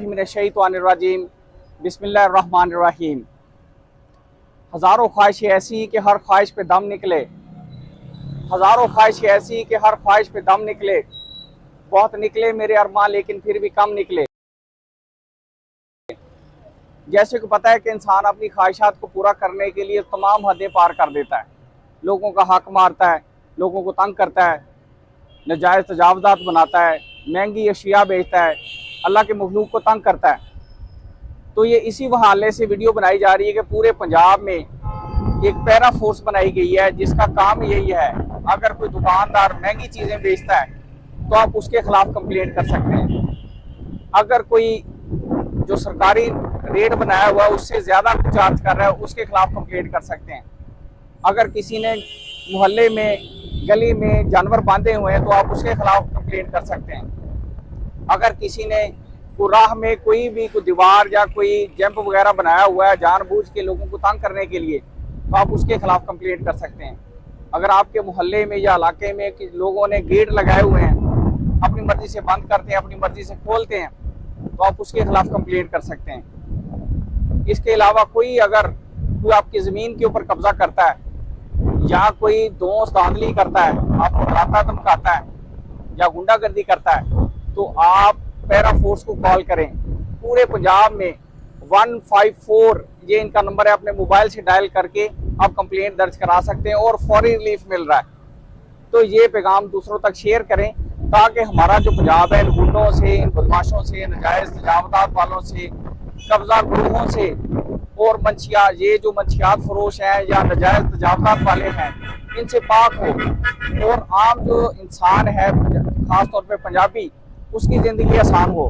من الشیطان الرجیم بسم اللہ الرحمن الرحیم۔ ہزاروں خواہشیں ایسی کہ ہر خواہش پہ دم نکلے، ہزاروں خواہشیں ایسی کہ ہر خواہش پہ دم نکلے، بہت نکلے میرے ارمان لیکن پھر بھی کم نکلے۔ جیسے کہ پتہ ہے کہ انسان اپنی خواہشات کو پورا کرنے کے لیے تمام حدیں پار کر دیتا ہے، لوگوں کا حق مارتا ہے، لوگوں کو تنگ کرتا ہے، ناجائز تجاوزات بناتا ہے، مہنگی اشیاء بیچتا ہے، اللہ کے مخلوق کو تنگ کرتا ہے۔ تو یہ اسی حوالے سے ویڈیو بنائی جا رہی ہے کہ پورے پنجاب میں ایک پیرا فورس بنائی گئی ہے جس کا کام یہی ہے، اگر کوئی دکاندار مہنگی چیزیں بیچتا ہے تو آپ اس کے خلاف کمپلینٹ کر سکتے ہیں، اگر کوئی جو سرکاری ریٹ بنایا ہوا ہے اس سے زیادہ چارج کر رہا ہے اس کے خلاف کمپلینٹ کر سکتے ہیں، اگر کسی نے محلے میں گلی میں جانور باندھے ہوئے ہیں تو آپ اس کے خلاف کمپلینٹ کر سکتے ہیں، اگر کسی نے راہ میں کوئی بھی کوئی دیوار یا کوئی جمپ وغیرہ بنایا ہوا ہے جان بوجھ کے لوگوں کو تنگ کرنے کے لیے تو آپ اس کے خلاف کمپلینٹ کر سکتے ہیں، اگر آپ کے محلے میں یا علاقے میں لوگوں نے گیٹ لگائے ہوئے ہیں اپنی مرضی سے بند کرتے ہیں اپنی مرضی سے کھولتے ہیں تو آپ اس کے خلاف کمپلینٹ کر سکتے ہیں۔ اس کے علاوہ اگر کوئی آپ کی زمین کے اوپر قبضہ کرتا ہے یا کوئی دوست دھاندلی کرتا ہے، آپ کو ڈراتا دھمکاتا ہے یا غنڈہ گردی کرتا ہے تو آپ پیرا فورس کو کال کریں۔ پورے پنجاب میں 154 یہ ان کا نمبر ہے، اپنے موبائل سے ڈائل کر کے آپ کمپلینٹ درج کرا سکتے ہیں اور فوری ریلیف مل رہا ہے۔ تو یہ پیغام دوسروں تک شیئر کریں تاکہ ہمارا جو پنجاب ہے ان گنڈوں سے، ان بدماشوں سے، ناجائز تجاوزات والوں سے، قبضہ گروہوں سے اور یہ جو منشیات فروش ہیں یا ناجائز تجاوزات والے ہیں ان سے پاک ہو، اور عام جو انسان ہے خاص طور پہ پنجابی اس کی زندگی آسان ہو۔